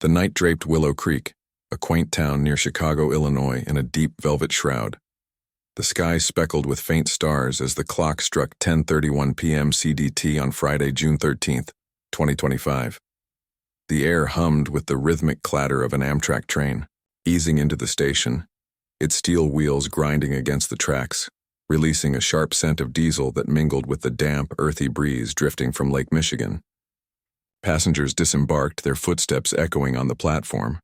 The night draped Willow Creek, a quaint town near Chicago, Illinois, in a deep velvet shroud. The sky speckled with faint stars as the clock struck 10:31 p.m. CDT on Friday, June 13th, 2025. The air hummed with the rhythmic clatter of an Amtrak train, easing into the station, its steel wheels grinding against the tracks, releasing a sharp scent of diesel that mingled with the damp, earthy breeze drifting from Lake Michigan. Passengers disembarked, their footsteps echoing on the platform,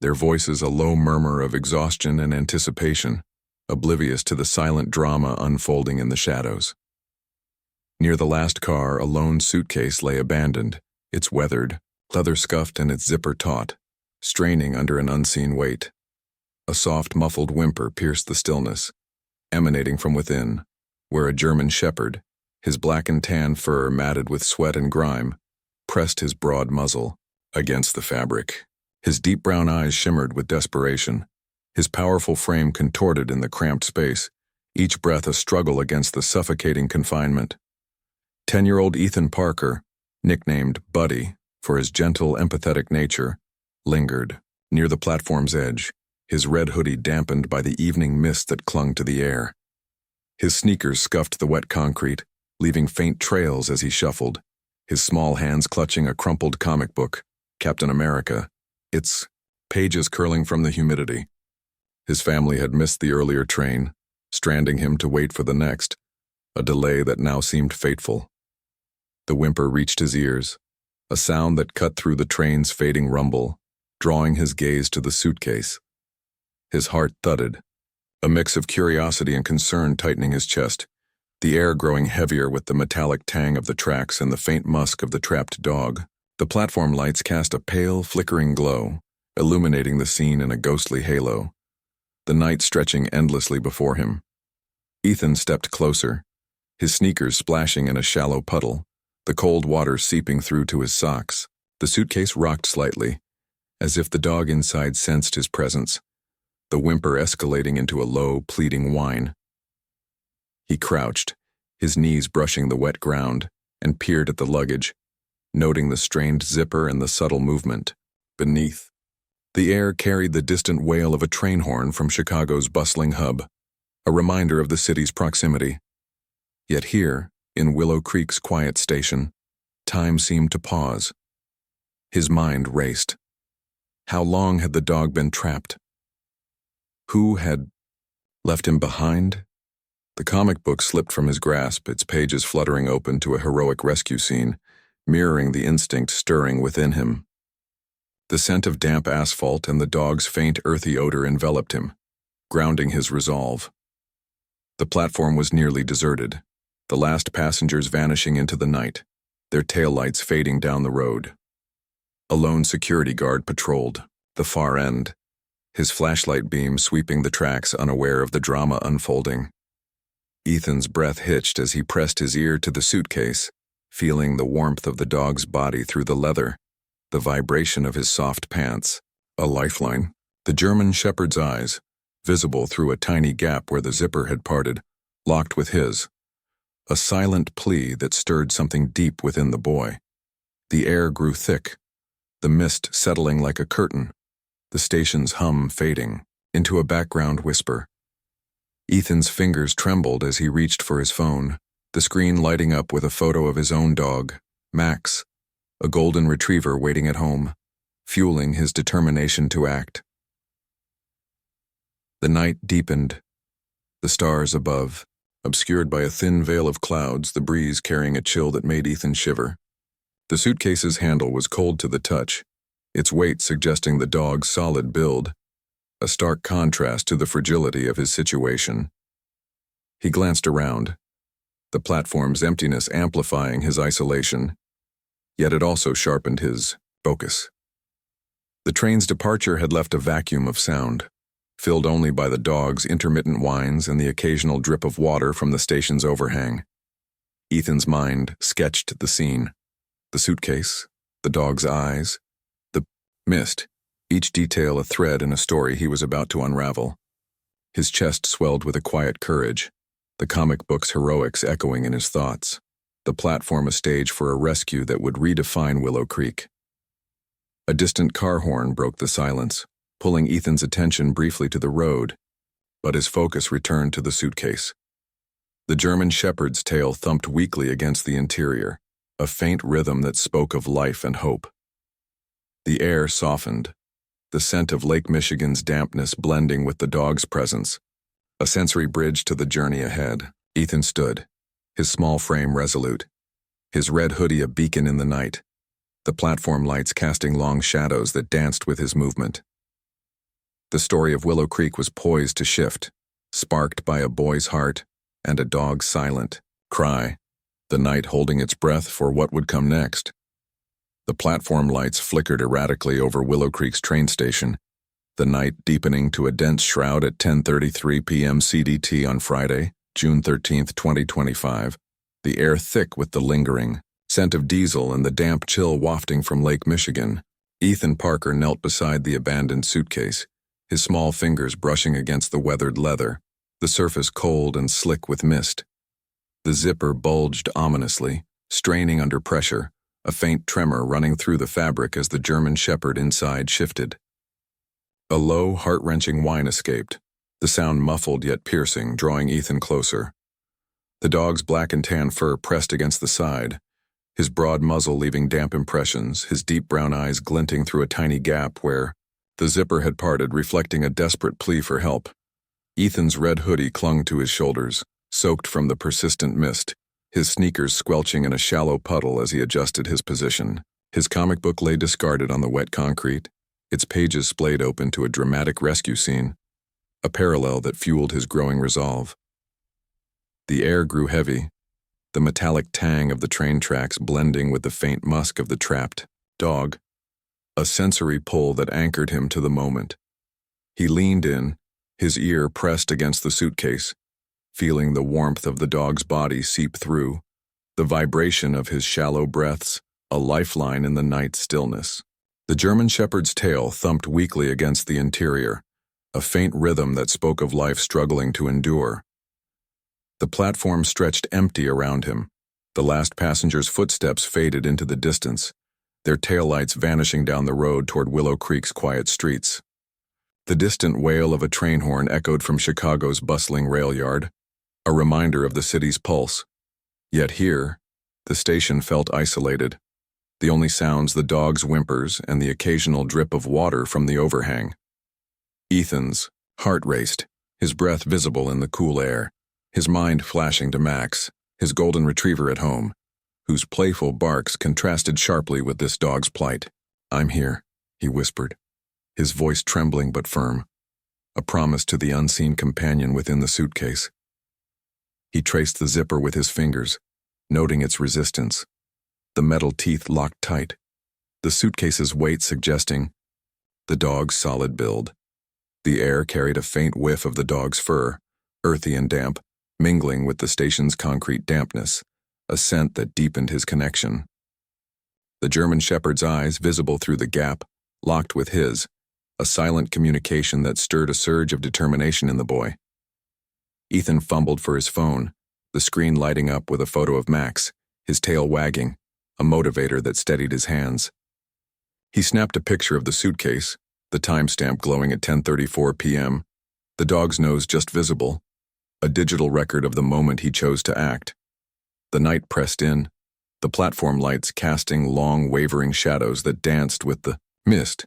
their voices a low murmur of exhaustion and anticipation, oblivious to the silent drama unfolding in the shadows. Near the last car, a lone suitcase lay abandoned, its weathered, leather-scuffed and its zipper taut, straining under an unseen weight. A soft, muffled whimper pierced the stillness, emanating from within, where a German shepherd, his black and tan fur matted with sweat and grime, pressed his broad muzzle against the fabric. His deep brown eyes shimmered with desperation, his powerful frame contorted in the cramped space, each breath a struggle against the suffocating confinement. 10-year-old Ethan Parker, nicknamed Buddy for his gentle, empathetic nature, lingered near the platform's edge, his red hoodie dampened by the evening mist that clung to the air. His sneakers scuffed the wet concrete, leaving faint trails as he shuffled, his small hands clutching a crumpled comic book, Captain America, its pages curling from the humidity. His family had missed the earlier train, stranding him to wait for the next, a delay that now seemed fateful. The whimper reached his ears, a sound that cut through the train's fading rumble, drawing his gaze to the suitcase. His heart thudded, a mix of curiosity and concern tightening his chest, the air growing heavier with the metallic tang of the tracks and the faint musk of the trapped dog. The platform lights cast a pale, flickering glow, illuminating the scene in a ghostly halo, the night stretching endlessly before him. Ethan stepped closer, his sneakers splashing in a shallow puddle, the cold water seeping through to his socks. The suitcase rocked slightly, as if the dog inside sensed his presence, the whimper escalating into a low, pleading whine. He crouched, his knees brushing the wet ground, and peered at the luggage, noting the strained zipper and the subtle movement. Beneath, the air carried the distant wail of a train horn from Chicago's bustling hub, a reminder of the city's proximity. Yet here, in Willow Creek's quiet station, time seemed to pause. His mind raced. How long had the dog been trapped? Who had left him behind? The comic book slipped from his grasp, its pages fluttering open to a heroic rescue scene, mirroring the instinct stirring within him. The scent of damp asphalt and the dog's faint earthy odor enveloped him, grounding his resolve. The platform was nearly deserted, the last passengers vanishing into the night, their taillights fading down the road. A lone security guard patrolled the far end, his flashlight beam sweeping the tracks unaware of the drama unfolding. Ethan's breath hitched as he pressed his ear to the suitcase, feeling the warmth of the dog's body through the leather, the vibration of his soft pants, a lifeline. The German shepherd's eyes, visible through a tiny gap where the zipper had parted, locked with his, a silent plea that stirred something deep within the boy. The air grew thick, the mist settling like a curtain, the station's hum fading into a background whisper. Ethan's fingers trembled as he reached for his phone, the screen lighting up with a photo of his own dog, Max, a golden retriever waiting at home, fueling his determination to act. The night deepened, the stars above, obscured by a thin veil of clouds, the breeze carrying a chill that made Ethan shiver. The suitcase's handle was cold to the touch, its weight suggesting the dog's solid build, a stark contrast to the fragility of his situation. He glanced around, the platform's emptiness amplifying his isolation, yet it also sharpened his focus. The train's departure had left a vacuum of sound, filled only by the dog's intermittent whines and the occasional drip of water from the station's overhang. Ethan's mind sketched the scene, the suitcase, the dog's eyes, the mist, each detail a thread in a story he was about to unravel. His chest swelled with a quiet courage, the comic book's heroics echoing in his thoughts, the platform a stage for a rescue that would redefine Willow Creek. A distant car horn broke the silence, pulling Ethan's attention briefly to the road, but his focus returned to the suitcase. The German shepherd's tail thumped weakly against the interior, a faint rhythm that spoke of life and hope. The air softened, the scent of Lake Michigan's dampness blending with the dog's presence, a sensory bridge to the journey ahead. Ethan stood, his small frame resolute, his red hoodie a beacon in the night, the platform lights casting long shadows that danced with his movement. The story of Willow Creek was poised to shift, sparked by a boy's heart and a dog's silent cry, the night holding its breath for what would come next. The platform lights flickered erratically over Willow Creek's train station, the night deepening to a dense shroud at 10:33 p.m. CDT on Friday, June 13, 2025, the air thick with the lingering scent of diesel and the damp chill wafting from Lake Michigan. Ethan Parker knelt beside the abandoned suitcase, his small fingers brushing against the weathered leather, the surface cold and slick with mist. The zipper bulged ominously, straining under pressure, a faint tremor running through the fabric as the German shepherd inside shifted. A low, heart-wrenching whine escaped, the sound muffled yet piercing, drawing Ethan closer. The dog's black and tan fur pressed against the side, his broad muzzle leaving damp impressions, his deep brown eyes glinting through a tiny gap where the zipper had parted, reflecting a desperate plea for help. Ethan's red hoodie clung to his shoulders, soaked from the persistent mist, his sneakers squelching in a shallow puddle as he adjusted his position. His comic book lay discarded on the wet concrete, its pages splayed open to a dramatic rescue scene, a parallel that fueled his growing resolve. The air grew heavy, the metallic tang of the train tracks blending with the faint musk of the trapped dog, a sensory pull that anchored him to the moment. He leaned in, his ear pressed against the suitcase, feeling the warmth of the dog's body seep through, the vibration of his shallow breaths, a lifeline in the night stillness. The German shepherd's tail thumped weakly against the interior, a faint rhythm that spoke of life struggling to endure. The platform stretched empty around him, the last passenger's footsteps faded into the distance, their taillights vanishing down the road toward Willow Creek's quiet streets. The distant wail of a train horn echoed from Chicago's bustling rail yard, a reminder of the city's pulse. Yet here, the station felt isolated, the only sounds the dog's whimpers and the occasional drip of water from the overhang. Ethan's heart raced, his breath visible in the cool air, his mind flashing to Max, his golden retriever at home, whose playful barks contrasted sharply with this dog's plight. "I'm here," he whispered, his voice trembling but firm, a promise to the unseen companion within the suitcase. He traced the zipper with his fingers, noting its resistance, the metal teeth locked tight, the suitcase's weight suggesting the dog's solid build. The air carried a faint whiff of the dog's fur, earthy and damp, mingling with the station's concrete dampness, a scent that deepened his connection. The German shepherd's eyes, visible through the gap, locked with his, a silent communication that stirred a surge of determination in the boy. Ethan fumbled for his phone, the screen lighting up with a photo of Max, his tail wagging, a motivator that steadied his hands. He snapped a picture of the suitcase, the timestamp glowing at 10:34 p.m., the dog's nose just visible, a digital record of the moment he chose to act. The night pressed in, the platform lights casting long, wavering shadows that danced with the mist.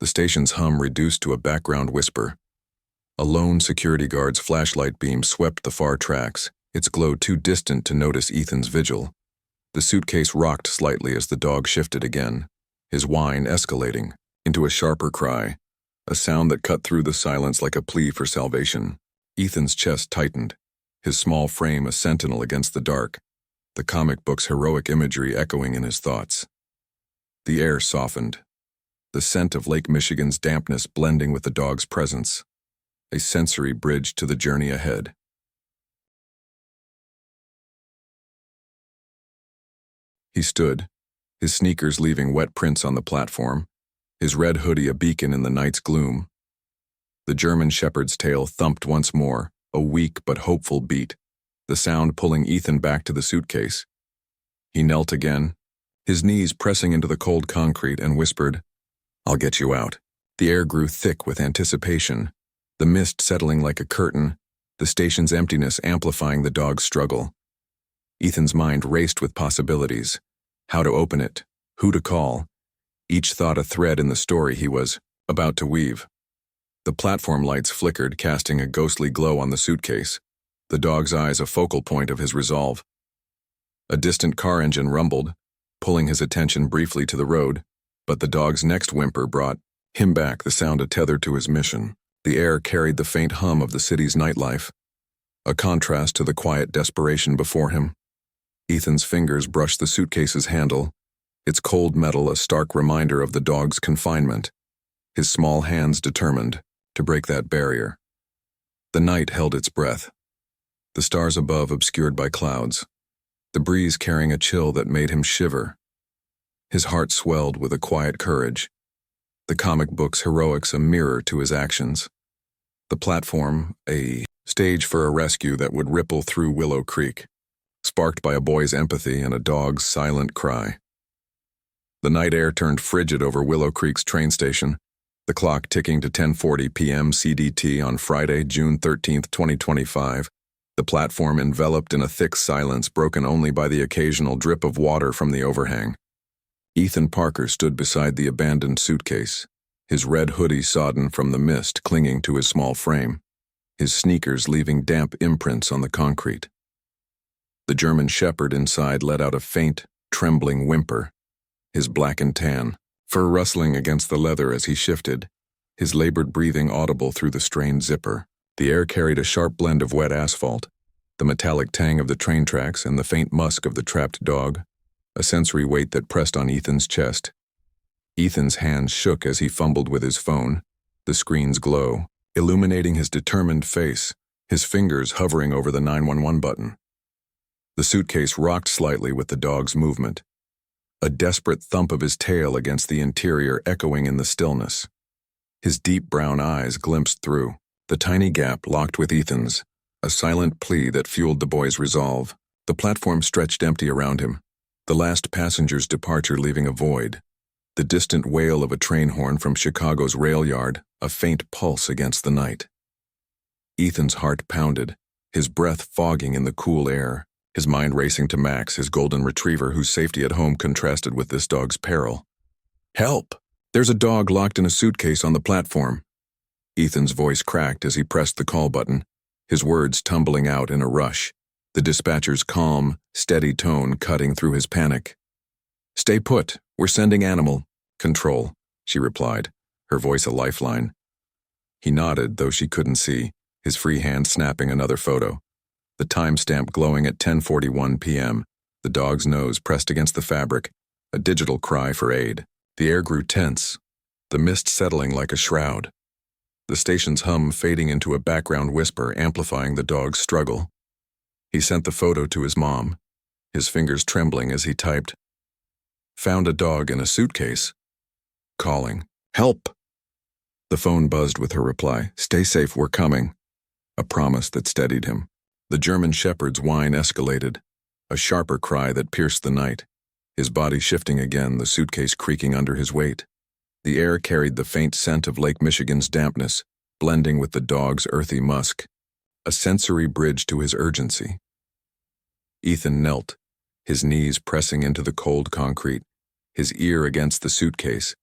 The station's hum reduced to a background whisper. A lone security guard's flashlight beam swept the far tracks, its glow too distant to notice Ethan's vigil. The suitcase rocked slightly as the dog shifted again, his whine escalating into a sharper cry, a sound that cut through the silence like a plea for salvation. Ethan's chest tightened, his small frame a sentinel against the dark, the comic book's heroic imagery echoing in his thoughts. The air softened, the scent of Lake Michigan's dampness blending with the dog's presence, a sensory bridge to the journey ahead. He stood, his sneakers leaving wet prints on the platform, his red hoodie a beacon in the night's gloom. The German shepherd's tail thumped once more, a weak but hopeful beat, the sound pulling Ethan back to the suitcase. He knelt again, his knees pressing into the cold concrete, and whispered, I'll get you out. The air grew thick with anticipation, the mist settling like a curtain, the station's emptiness amplifying the dog's struggle. Ethan's mind raced with possibilities. How to open it, who to call, each thought a thread in the story he was about to weave. The platform lights flickered, casting a ghostly glow on the suitcase, the dog's eyes a focal point of his resolve. A distant car engine rumbled, pulling his attention briefly to the road, but the dog's next whimper brought him back, the sound tethered to his mission. The air carried the faint hum of the city's nightlife, a contrast to the quiet desperation before him. Ethan's fingers brushed the suitcase's handle, its cold metal a stark reminder of the dog's confinement, his small hands determined to break that barrier. The night held its breath, the stars above obscured by clouds, the breeze carrying a chill that made him shiver. His heart swelled with a quiet courage, the comic book's heroics a mirror to his actions. The platform, a stage for a rescue that would ripple through Willow Creek, sparked by a boy's empathy and a dog's silent cry. The night air turned frigid over Willow Creek's train station, the clock ticking to 10:40 p.m. CDT on Friday, June 13, 2025, the platform enveloped in a thick silence broken only by the occasional drip of water from the overhang. Ethan Parker stood beside the abandoned suitcase, his red hoodie sodden from the mist clinging to his small frame, his sneakers leaving damp imprints on the concrete. The German shepherd inside let out a faint, trembling whimper, his black and tan, fur rustling against the leather as he shifted, his labored breathing audible through the strained zipper. The air carried a sharp blend of wet asphalt, the metallic tang of the train tracks and the faint musk of the trapped dog, a sensory weight that pressed on Ethan's chest. Ethan's hands shook as he fumbled with his phone, the screen's glow illuminating his determined face, his fingers hovering over the 911 button. The suitcase rocked slightly with the dog's movement, a desperate thump of his tail against the interior echoing in the stillness. His deep brown eyes glimpsed through, the tiny gap locked with Ethan's, a silent plea that fueled the boy's resolve. The platform stretched empty around him, the last passenger's departure leaving a void, the distant wail of a train horn from Chicago's rail yard, a faint pulse against the night. Ethan's heart pounded, his breath fogging in the cool air, his mind racing to Max, his golden retriever whose safety at home contrasted with this dog's peril. "Help! There's a dog locked in a suitcase on the platform." Ethan's voice cracked as he pressed the call button, his words tumbling out in a rush, the dispatcher's calm, steady tone cutting through his panic. "Stay put. We're sending animal control," she replied, her voice a lifeline. He nodded, though she couldn't see, his free hand snapping another photo, the timestamp glowing at 10:41 p.m., the dog's nose pressed against the fabric, a digital cry for aid. The air grew tense, the mist settling like a shroud, the station's hum fading into a background whisper amplifying the dog's struggle. He sent the photo to his mom, his fingers trembling as he typed, "Found a dog in a suitcase. Calling. Help!" The phone buzzed with her reply, "Stay safe, we're coming," a promise that steadied him. The German shepherd's whine escalated, a sharper cry that pierced the night, his body shifting again, the suitcase creaking under his weight. The air carried the faint scent of Lake Michigan's dampness, blending with the dog's earthy musk, a sensory bridge to his urgency. Ethan knelt, his knees pressing into the cold concrete, his ear against the suitcase,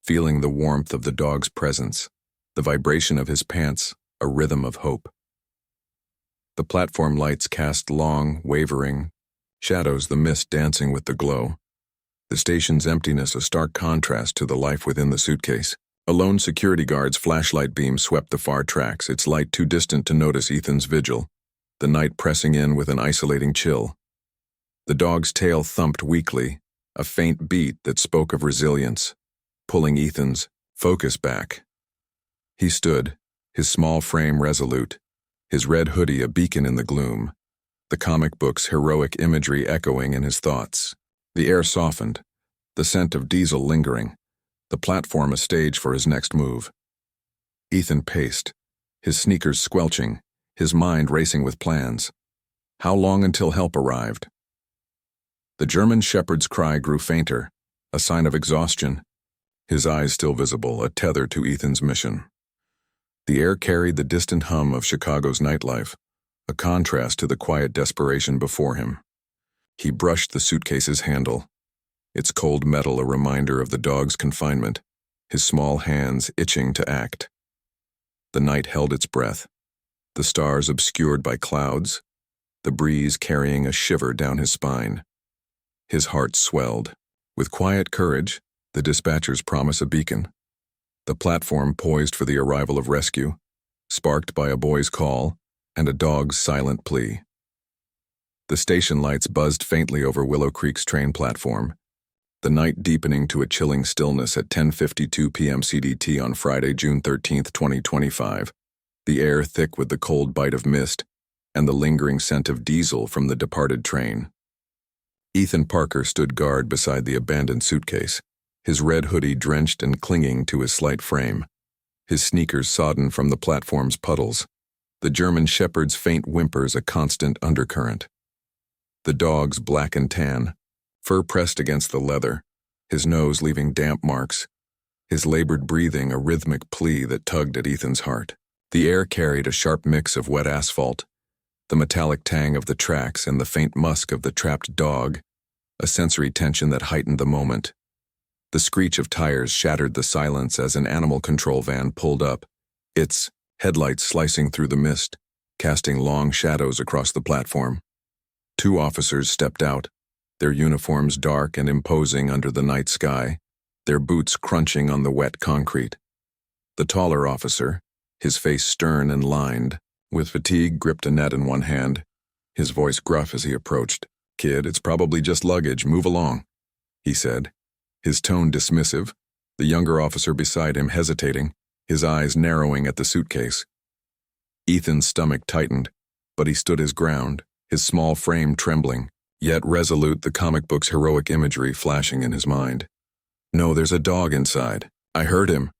feeling the warmth of the dog's presence, the vibration of his pants, a rhythm of hope. The platform lights cast long, wavering shadows, the mist dancing with the glow. The station's emptiness a stark contrast to the life within the suitcase. A lone security guard's flashlight beam swept the far tracks, its light too distant to notice Ethan's vigil, the night pressing in with an isolating chill. The dog's tail thumped weakly, a faint beat that spoke of resilience, pulling Ethan's focus back. He stood, his small frame resolute, his red hoodie a beacon in the gloom, the comic book's heroic imagery echoing in his thoughts. The air softened, the scent of diesel lingering, the platform a stage for his next move. Ethan paced, his sneakers squelching, his mind racing with plans. How long until help arrived? The German shepherd's cry grew fainter, a sign of exhaustion. his eyes still visible, a tether to Ethan's mission. The air carried the distant hum of Chicago's nightlife, a contrast to the quiet desperation before him. He brushed the suitcase's handle, its cold metal a reminder of the dog's confinement, his small hands itching to act. The night held its breath, the stars obscured by clouds, the breeze carrying a shiver down his spine. His heart swelled. With quiet courage, the dispatchers promise a beacon. The platform poised for the arrival of rescue, sparked by a boy's call and a dog's silent plea. The station lights buzzed faintly over Willow Creek's train platform, the night deepening to a chilling stillness at 10:52 p.m. CDT on Friday, June 13, 2025, the air thick with the cold bite of mist and the lingering scent of diesel from the departed train. Ethan Parker stood guard beside the abandoned suitcase, his red hoodie drenched and clinging to his slight frame, his sneakers sodden from the platform's puddles, the German shepherd's faint whimpers a constant undercurrent. The dog's black and tan, fur pressed against the leather, his nose leaving damp marks, his labored breathing a rhythmic plea that tugged at Ethan's heart. The air carried a sharp mix of wet asphalt, the metallic tang of the tracks and the faint musk of the trapped dog, a sensory tension that heightened the moment. The screech of tires shattered the silence as an animal control van pulled up, its headlights slicing through the mist, casting long shadows across the platform. 2 officers stepped out, their uniforms dark and imposing under the night sky, their boots crunching on the wet concrete. The taller officer, his face stern and lined, with fatigue gripped a net in one hand, his voice gruff as he approached. "Kid, it's probably just luggage, move along," he said, his tone dismissive, the younger officer beside him hesitating, his eyes narrowing at the suitcase. Ethan's stomach tightened, but he stood his ground, his small frame trembling, yet resolute, the comic book's heroic imagery flashing in his mind. "No, there's a dog inside. I heard him."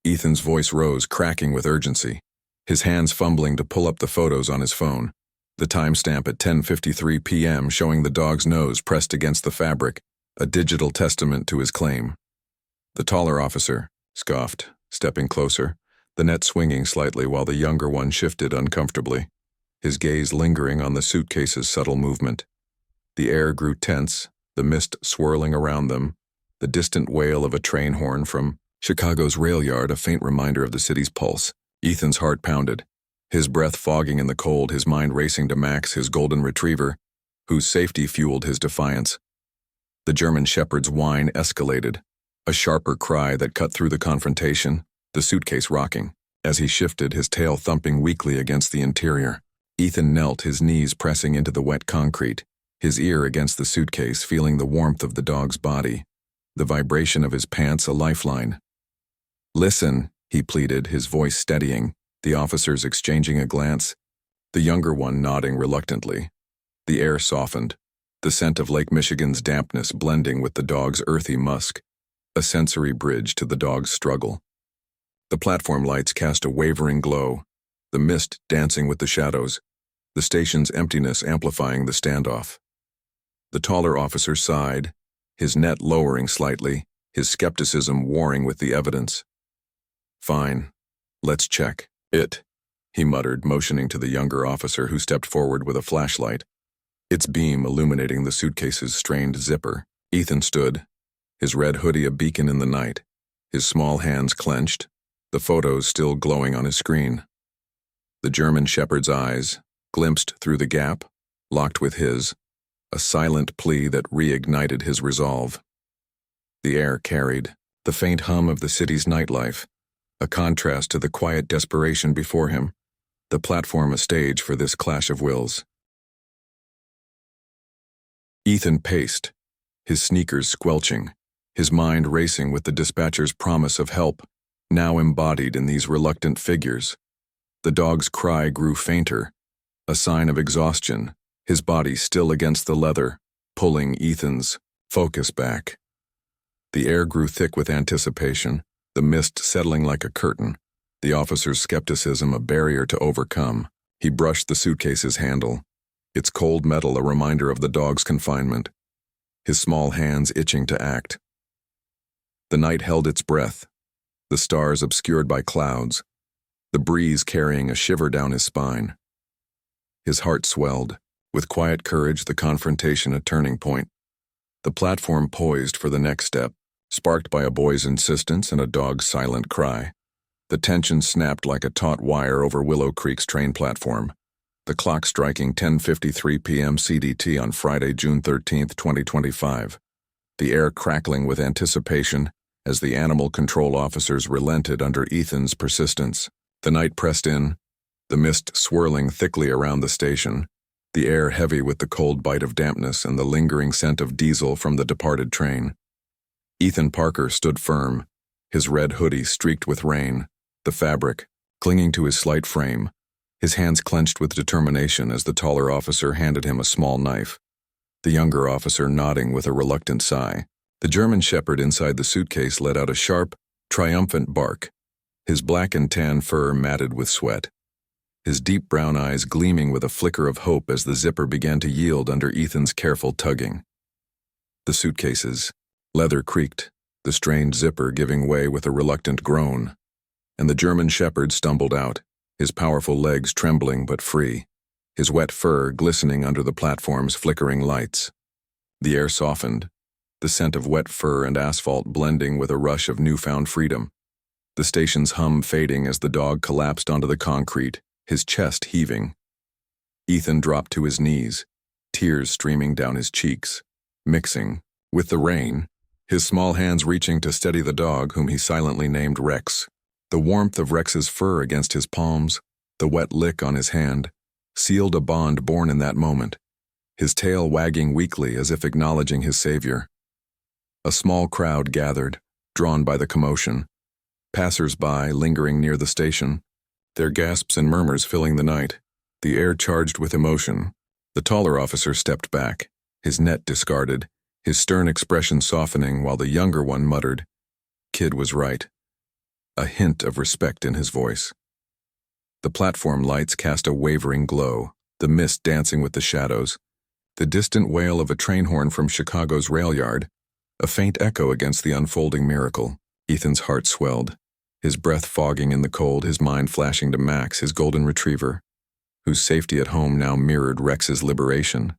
Ethan's voice rose, cracking with urgency, his hands fumbling to pull up the photos on his phone, the timestamp at 10:53 p.m. showing the dog's nose pressed against the fabric, a digital testament to his claim. The taller officer scoffed, stepping closer, the net swinging slightly while the younger one shifted uncomfortably, his gaze lingering on the suitcase's subtle movement. The air grew tense, the mist swirling around them, the distant wail of a train horn from Chicago's rail yard a faint reminder of the city's pulse. Ethan's heart pounded, his breath fogging in the cold, his mind racing to Max, his golden retriever, whose safety fueled his defiance. The German shepherd's whine escalated, a sharper cry that cut through the confrontation, the suitcase rocking, as he shifted, his tail thumping weakly against the interior. Ethan knelt, his knees pressing into the wet concrete, his ear against the suitcase, feeling the warmth of the dog's body, the vibration of his pants a lifeline. "Listen," he pleaded, his voice steadying, the officers exchanging a glance, the younger one nodding reluctantly. The air softened, the scent of Lake Michigan's dampness blending with the dog's earthy musk, a sensory bridge to the dog's struggle. The platform lights cast a wavering glow, the mist dancing with the shadows, the station's emptiness amplifying the standoff. The taller officer sighed, his net lowering slightly, his skepticism warring with the evidence. "Fine. Let's check it," he muttered, motioning to the younger officer who stepped forward with a flashlight, its beam illuminating the suitcase's strained zipper. Ethan stood, his red hoodie a beacon in the night, his small hands clenched, the photos still glowing on his screen. The German shepherd's eyes, glimpsed through the gap, locked with his, a silent plea that reignited his resolve. The air carried the faint hum of the city's nightlife, a contrast to the quiet desperation before him, the platform a stage for this clash of wills. Ethan paced, his sneakers squelching, his mind racing with the dispatcher's promise of help, now embodied in these reluctant figures. The dog's cry grew fainter, a sign of exhaustion, his body still against the leather, pulling Ethan's focus back. The air grew thick with anticipation, the mist settling like a curtain, the officer's skepticism a barrier to overcome. He brushed the suitcase's handle, its cold metal a reminder of the dog's confinement, his small hands itching to act. The night held its breath, the stars obscured by clouds, the breeze carrying a shiver down his spine. His heart swelled, with quiet courage, the confrontation a turning point. The platform poised for the next step, sparked by a boy's insistence and a dog's silent cry. The tension snapped like a taut wire over Willow Creek's train platform, the clock striking 10:53 p.m. CDT on Friday, June 13, 2025. The air crackling with anticipation as the animal control officers relented under Ethan's persistence. The night pressed in, the mist swirling thickly around the station, the air heavy with the cold bite of dampness and the lingering scent of diesel from the departed train. Ethan Parker stood firm, his red hoodie streaked with rain, the fabric clinging to his slight frame, his hands clenched with determination as the taller officer handed him a small knife, the younger officer nodding with a reluctant sigh. The German shepherd inside the suitcase let out a sharp, triumphant bark, his black and tan fur matted with sweat, his deep brown eyes gleaming with a flicker of hope as the zipper began to yield under Ethan's careful tugging. The suitcase's leather creaked, the strained zipper giving way with a reluctant groan, and the German shepherd stumbled out, his powerful legs trembling but free, his wet fur glistening under the platform's flickering lights. The air softened, the scent of wet fur and asphalt blending with a rush of newfound freedom. The station's hum fading as the dog collapsed onto the concrete, his chest heaving. Ethan dropped to his knees, tears streaming down his cheeks, mixing with the rain, his small hands reaching to steady the dog whom he silently named Rex. The warmth of Rex's fur against his palms, the wet lick on his hand, sealed a bond born in that moment, his tail wagging weakly as if acknowledging his savior. A small crowd gathered, drawn by the commotion, passers-by lingering near the station, their gasps and murmurs filling the night, the air charged with emotion. The taller officer stepped back, his net discarded, his stern expression softening while the younger one muttered, "Kid was right," a hint of respect in his voice. The platform lights cast a wavering glow, the mist dancing with the shadows, the distant wail of a train horn from Chicago's rail yard, a faint echo against the unfolding miracle. Ethan's heart swelled, his breath fogging in the cold, his mind flashing to Max, his golden retriever, whose safety at home now mirrored Rex's liberation.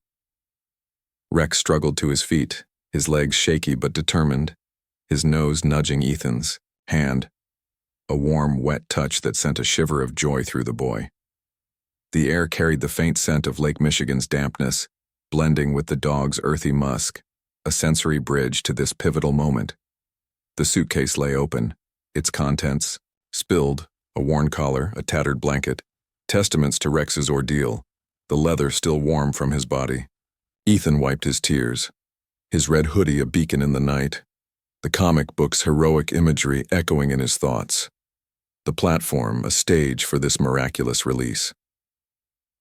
Rex struggled to his feet, his legs shaky but determined, his nose nudging Ethan's hand, a warm, wet touch that sent a shiver of joy through the boy. The air carried the faint scent of Lake Michigan's dampness, blending with the dog's earthy musk, a sensory bridge to this pivotal moment. The suitcase lay open, its contents spilled, a worn collar, a tattered blanket, testaments to Rex's ordeal, the leather still warm from his body. Ethan wiped his tears, his red hoodie a beacon in the night, the comic book's heroic imagery echoing in his thoughts. The platform a stage for this miraculous release.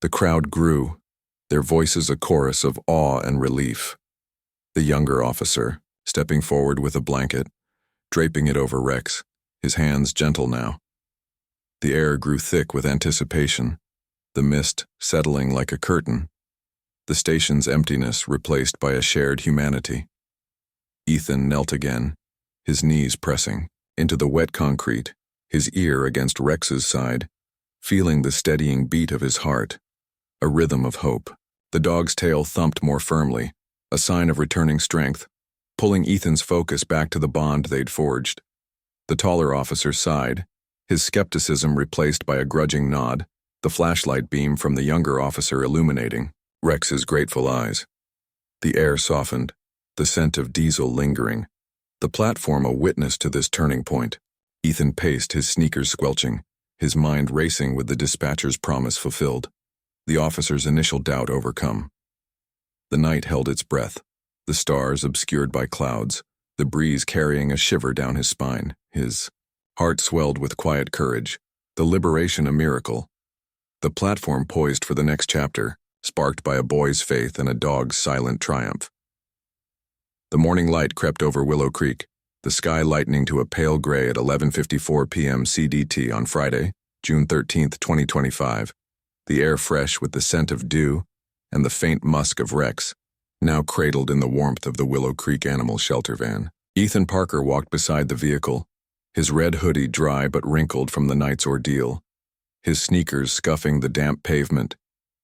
The crowd grew, their voices a chorus of awe and relief. The younger officer, stepping forward with a blanket, draping it over Rex, his hands gentle now. The air grew thick with anticipation, the mist settling like a curtain, the station's emptiness replaced by a shared humanity. Ethan knelt again, his knees pressing into the wet concrete, his ear against Rex's side, feeling the steadying beat of his heart, a rhythm of hope. The dog's tail thumped more firmly, a sign of returning strength, pulling Ethan's focus back to the bond they'd forged. The taller officer sighed, his skepticism replaced by a grudging nod, the flashlight beam from the younger officer illuminating Rex's grateful eyes. The air softened, the scent of diesel lingering, the platform a witness to this turning point. Ethan paced, his sneakers squelching, his mind racing with the dispatcher's promise fulfilled, the officer's initial doubt overcome. The night held its breath, the stars obscured by clouds, the breeze carrying a shiver down his spine. His heart swelled with quiet courage, the liberation a miracle. The platform poised for the next chapter, sparked by a boy's faith and a dog's silent triumph. The morning light crept over Willow Creek, the sky lightening to a pale gray at 11:54 p.m. CDT on Friday, June 13, 2025, the air fresh with the scent of dew and the faint musk of Rex, now cradled in the warmth of the Willow Creek Animal Shelter van. Ethan Parker walked beside the vehicle, his red hoodie dry but wrinkled from the night's ordeal, his sneakers scuffing the damp pavement,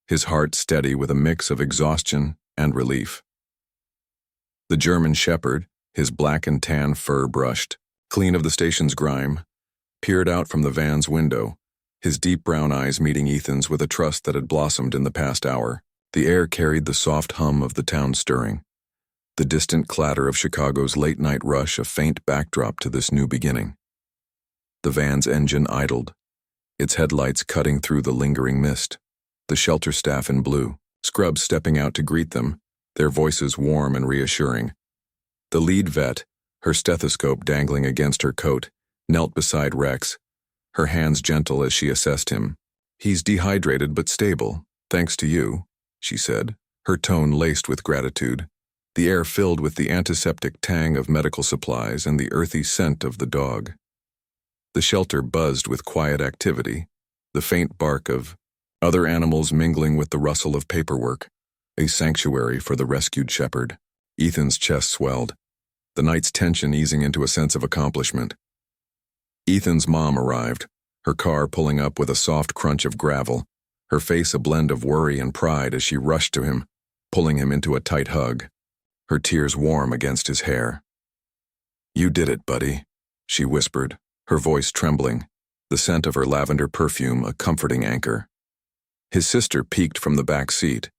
his heart steady with a mix of exhaustion and relief. The German Shepherd, his black and tan fur brushed, clean of the station's grime, peered out from the van's window, his deep brown eyes meeting Ethan's with a trust that had blossomed in the past hour. The air carried the soft hum of the town stirring, the distant clatter of Chicago's late-night rush a faint backdrop to this new beginning. The van's engine idled, its headlights cutting through the lingering mist, the shelter staff in blue, scrubs stepping out to greet them, their voices warm and reassuring. The lead vet, her stethoscope dangling against her coat, knelt beside Rex, her hands gentle as she assessed him. "He's dehydrated but stable, thanks to you," she said, her tone laced with gratitude, the air filled with the antiseptic tang of medical supplies and the earthy scent of the dog. The shelter buzzed with quiet activity, the faint bark of other animals mingling with the rustle of paperwork, a sanctuary for the rescued shepherd. Ethan's chest swelled, the night's tension easing into a sense of accomplishment. Ethan's mom arrived, her car pulling up with a soft crunch of gravel, her face a blend of worry and pride as she rushed to him, pulling him into a tight hug, her tears warm against his hair. "You did it, buddy," she whispered, her voice trembling, the scent of her lavender perfume a comforting anchor. His sister peeked from the back seat,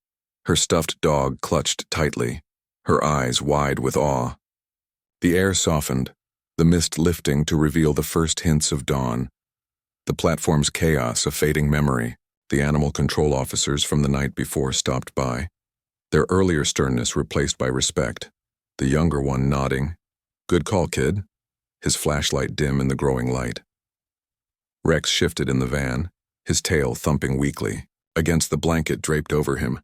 her stuffed dog clutched tightly, her eyes wide with awe. The air softened, the mist lifting to reveal the first hints of dawn, the platform's chaos a fading memory. The animal control officers from the night before stopped by, their earlier sternness replaced by respect, the younger one nodding, "Good call, kid," his flashlight dim in the growing light. Rex shifted in the van, his tail thumping weakly, against the blanket draped over him,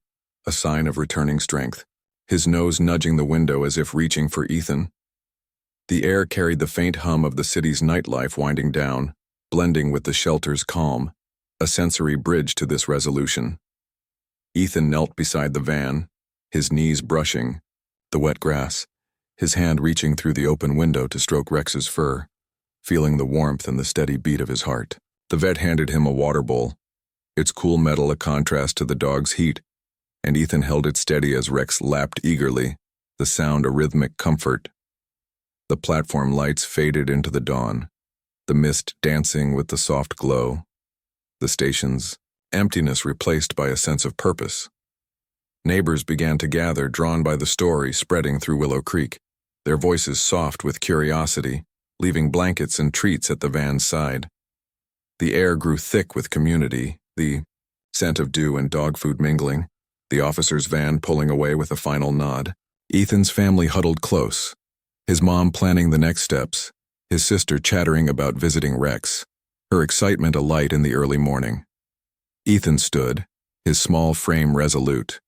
a sign of returning strength, his nose nudging the window as if reaching for Ethan. The air carried the faint hum of the city's nightlife winding down, blending with the shelter's calm, a sensory bridge to this resolution. Ethan knelt beside the van, his knees brushing the wet grass, his hand reaching through the open window to stroke Rex's fur, feeling the warmth and the steady beat of his heart. The vet handed him a water bowl, its cool metal a contrast to the dog's heat, and Ethan held it steady as Rex lapped eagerly, the sound a rhythmic comfort. The platform lights faded into the dawn, the mist dancing with the soft glow, the station's emptiness replaced by a sense of purpose. Neighbors began to gather, drawn by the story spreading through Willow Creek, their voices soft with curiosity, leaving blankets and treats at the van's side. The air grew thick with community, the scent of dew and dog food mingling, the officer's van pulling away with a final nod. Ethan's family huddled close, his mom planning the next steps, his sister chattering about visiting Rex, her excitement alight in the early morning. Ethan stood, his small frame resolute,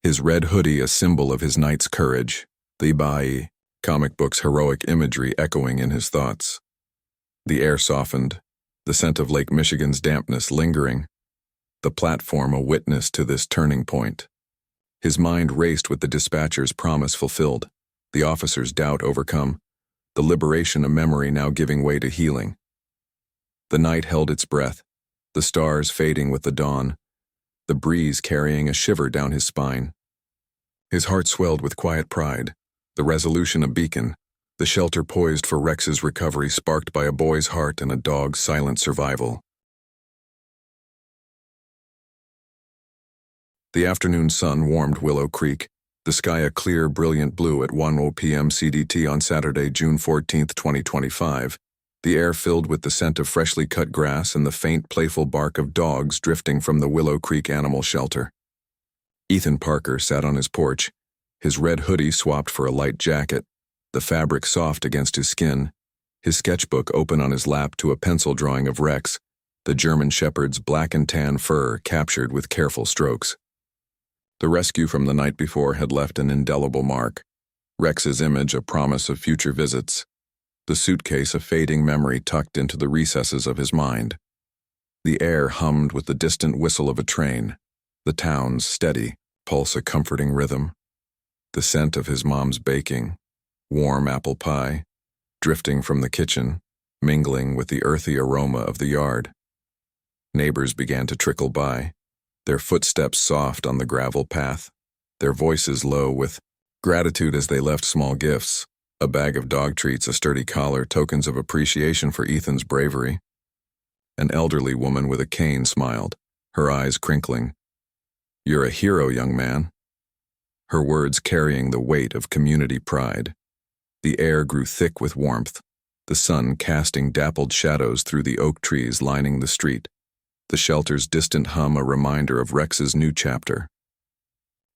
his red hoodie a symbol of his knight's courage, the Bai comic book's heroic imagery echoing in his thoughts. The air softened, the scent of Lake Michigan's dampness lingering, the platform a witness to this turning point. His mind raced with the dispatcher's promise fulfilled, the officer's doubt overcome, the liberation of memory now giving way to healing. The night held its breath, the stars fading with the dawn, the breeze carrying a shiver down his spine. His heart swelled with quiet pride, the resolution a beacon, the shelter poised for Rex's recovery sparked by a boy's heart and a dog's silent survival. The afternoon sun warmed Willow Creek, the sky a clear, brilliant blue at 1:00 p.m. CDT on Saturday, June 14, 2025, the air filled with the scent of freshly cut grass and the faint, playful bark of dogs drifting from the Willow Creek Animal Shelter. Ethan Parker sat on his porch, his red hoodie swapped for a light jacket, the fabric soft against his skin, his sketchbook open on his lap to a pencil drawing of Rex, the German Shepherd's black and tan fur captured with careful strokes. The rescue from the night before had left an indelible mark, Rex's image a promise of future visits, the suitcase a fading memory tucked into the recesses of his mind. The air hummed with the distant whistle of a train, the town's steady pulse a comforting rhythm, the scent of his mom's baking, warm apple pie, drifting from the kitchen, mingling with the earthy aroma of the yard. Neighbors began to trickle by, their footsteps soft on the gravel path, their voices low with gratitude as they left small gifts, a bag of dog treats, a sturdy collar, tokens of appreciation for Ethan's bravery. An elderly woman with a cane smiled, her eyes crinkling. "You're a hero, young man." Her words carrying the weight of community pride. The air grew thick with warmth, the sun casting dappled shadows through the oak trees lining the street, the shelter's distant hum a reminder of Rex's new chapter.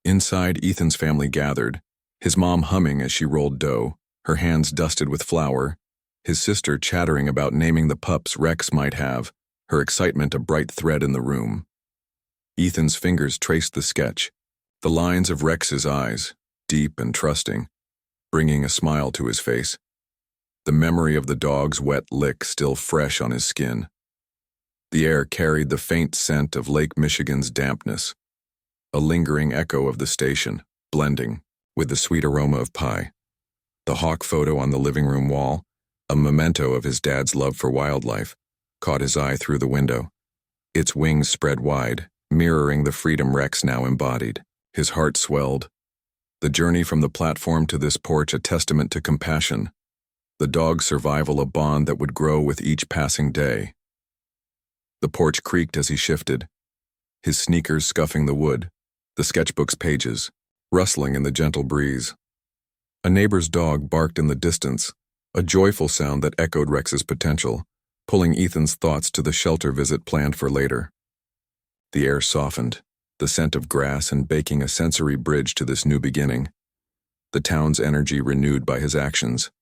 Inside, Ethan's family gathered, his mom humming as she rolled dough, her hands dusted with flour, his sister chattering about naming the pups Rex might have, her excitement a bright thread in the room. Ethan's fingers traced the sketch, the lines of Rex's eyes, deep and trusting, bringing a smile to his face, the memory of the dog's wet lick still fresh on his skin. The air carried the faint scent of Lake Michigan's dampness, a lingering echo of the station, blending with the sweet aroma of pie. The hawk photo on the living room wall, a memento of his dad's love for wildlife, caught his eye through the window. Its wings spread wide, mirroring the freedom Rex now embodied. His heart swelled. The journey from the platform to this porch a testament to compassion, the dog's survival a bond that would grow with each passing day. The porch creaked as he shifted, his sneakers scuffing the wood, the sketchbook's pages rustling in the gentle breeze. A neighbor's dog barked in the distance, a joyful sound that echoed Rex's potential, pulling Ethan's thoughts to the shelter visit planned for later. The air softened, the scent of grass and baking a sensory bridge to this new beginning. The town's energy renewed by his actions.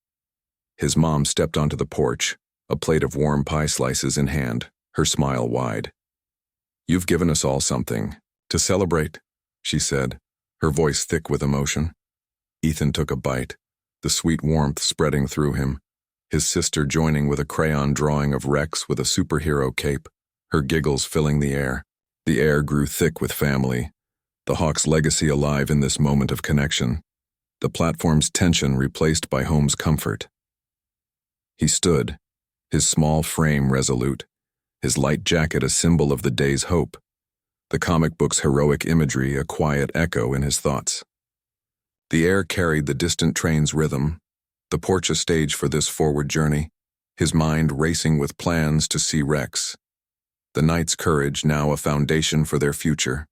His mom stepped onto the porch, a plate of warm pie slices in hand, her smile wide. "You've given us all something to celebrate," she said, her voice thick with emotion. Ethan took a bite, the sweet warmth spreading through him, his sister joining with a crayon drawing of Rex with a superhero cape, her giggles filling the air. The air grew thick with family, the hawk's legacy alive in this moment of connection, the platform's tension replaced by home's comfort. He stood, his small frame resolute, his light jacket a symbol of the day's hope, the comic book's heroic imagery a quiet echo in his thoughts. The air carried the distant train's rhythm, the porch a stage for this forward journey, his mind racing with plans to see Rex. The night's courage now a foundation for their future.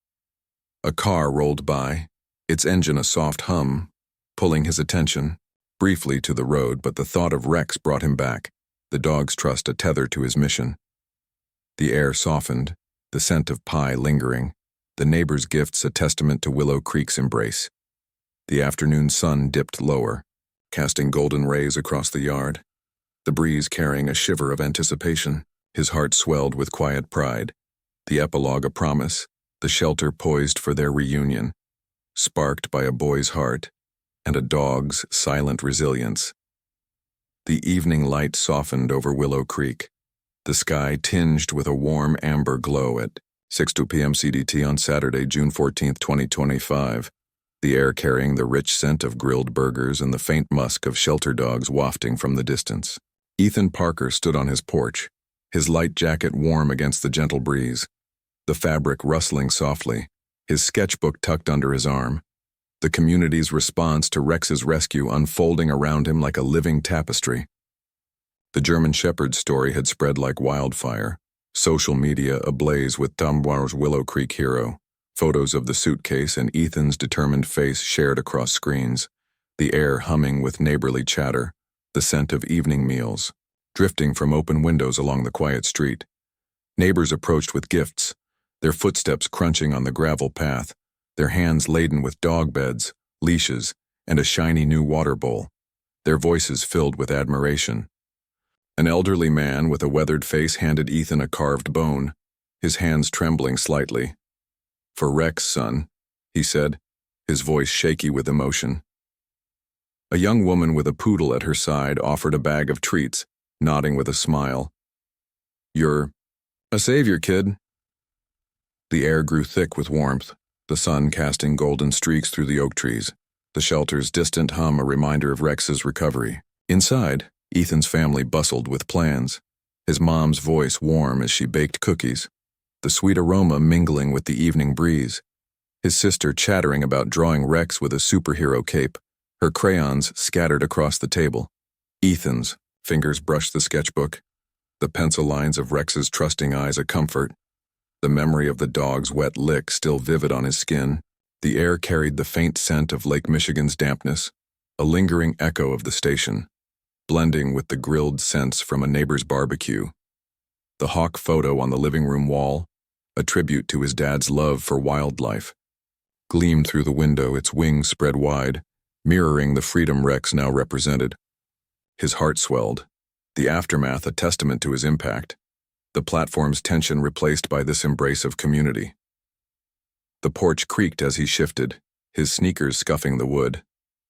A car rolled by, its engine a soft hum, pulling his attention, briefly to the road, but the thought of Rex brought him back, the dog's trust a tether to his mission. The air softened, the scent of pie lingering, the neighbor's gifts a testament to Willow Creek's embrace. The afternoon sun dipped lower, casting golden rays across the yard, the breeze carrying a shiver of anticipation. His heart swelled with quiet pride, the epilogue a promise, the shelter poised for their reunion, sparked by a boy's heart and a dog's silent resilience. The evening light softened over Willow Creek, the sky tinged with a warm amber glow at 6:02 p.m. CDT on Saturday, June 14, 2025, the air carrying the rich scent of grilled burgers and the faint musk of shelter dogs wafting from the distance. Ethan Parker stood on his porch, his light jacket warm against the gentle breeze, the fabric rustling softly, his sketchbook tucked under his arm, the community's response to Rex's rescue unfolding around him like a living tapestry. The German Shepherd's story had spread like wildfire, social media ablaze with Tamwar's Willow Creek hero, photos of the suitcase and Ethan's determined face shared across screens, the air humming with neighborly chatter, the scent of evening meals, drifting from open windows along the quiet street. Neighbors approached with gifts, their footsteps crunching on the gravel path, their hands laden with dog beds, leashes, and a shiny new water bowl, their voices filled with admiration. An elderly man with a weathered face handed Ethan a carved bone, his hands trembling slightly. "For Rex, son," he said, his voice shaky with emotion. A young woman with a poodle at her side offered a bag of treats, nodding with a smile. "You're a savior, kid." The air grew thick with warmth, the sun casting golden streaks through the oak trees, the shelter's distant hum a reminder of Rex's recovery. Inside, Ethan's family bustled with plans, his mom's voice warm as she baked cookies, the sweet aroma mingling with the evening breeze, his sister chattering about drawing Rex with a superhero cape, her crayons scattered across the table. Ethan's fingers brushed the sketchbook, the pencil lines of Rex's trusting eyes a comfort, the memory of the dog's wet lick still vivid on his skin. The air carried the faint scent of Lake Michigan's dampness, a lingering echo of the station, blending with the grilled scents from a neighbor's barbecue. The hawk photo on the living room wall, a tribute to his dad's love for wildlife, gleamed through the window, its wings spread wide, mirroring the freedom Rex now represented. His heart swelled, the aftermath a testament to his impact, the platform's tension replaced by this embrace of community. The porch creaked as he shifted, his sneakers scuffing the wood,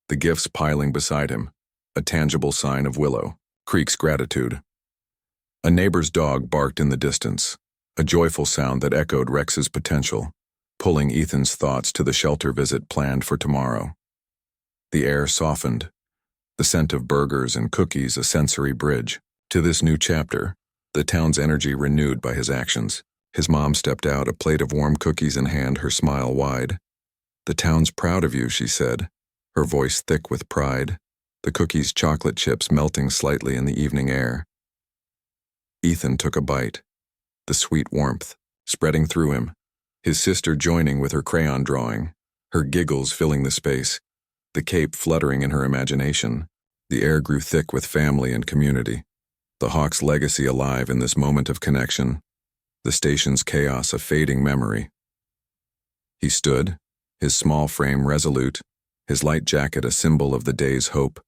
the gifts piling beside him, a tangible sign of Willow Creek's gratitude. A neighbor's dog barked in the distance, a joyful sound that echoed Rex's potential, pulling Ethan's thoughts to the shelter visit planned for tomorrow. The air softened, the scent of burgers and cookies a sensory bridge to this new chapter, the town's energy renewed by his actions. His mom stepped out, a plate of warm cookies in hand, her smile wide. "The town's proud of you," she said, her voice thick with pride, the cookies' chocolate chips melting slightly in the evening air. Ethan took a bite, the sweet warmth spreading through him, his sister joining with her crayon drawing, her giggles filling the space, the cape fluttering in her imagination. The air grew thick with family and community, the hawk's legacy alive in this moment of connection, the station's chaos a fading memory. He stood, his small frame resolute, his light jacket a symbol of the day's hope,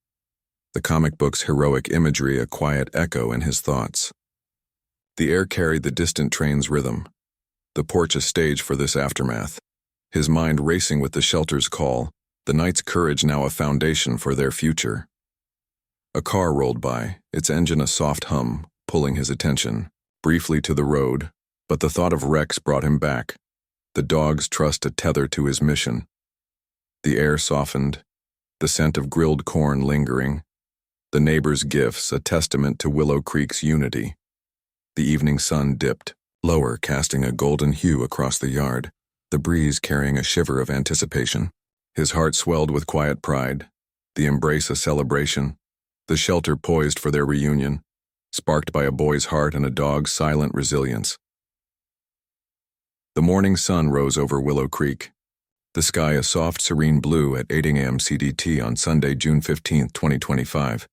the comic book's heroic imagery a quiet echo in his thoughts. The air carried the distant train's rhythm, the porch a stage for this aftermath, his mind racing with the shelter's call, the night's courage now a foundation for their future. A car rolled by, its engine a soft hum, pulling his attention, briefly to the road, but the thought of Rex brought him back, the dog's trust a tether to his mission. The air softened, the scent of grilled corn lingering, the neighbor's gifts a testament to Willow Creek's unity. The evening sun dipped, lower, casting a golden hue across the yard, the breeze carrying a shiver of anticipation. His heart swelled with quiet pride, the embrace a celebration, the shelter poised for their reunion, sparked by a boy's heart and a dog's silent resilience. The morning sun rose over Willow Creek, the sky a soft, serene blue at 8 a.m. CDT on Sunday, June 15, 2025,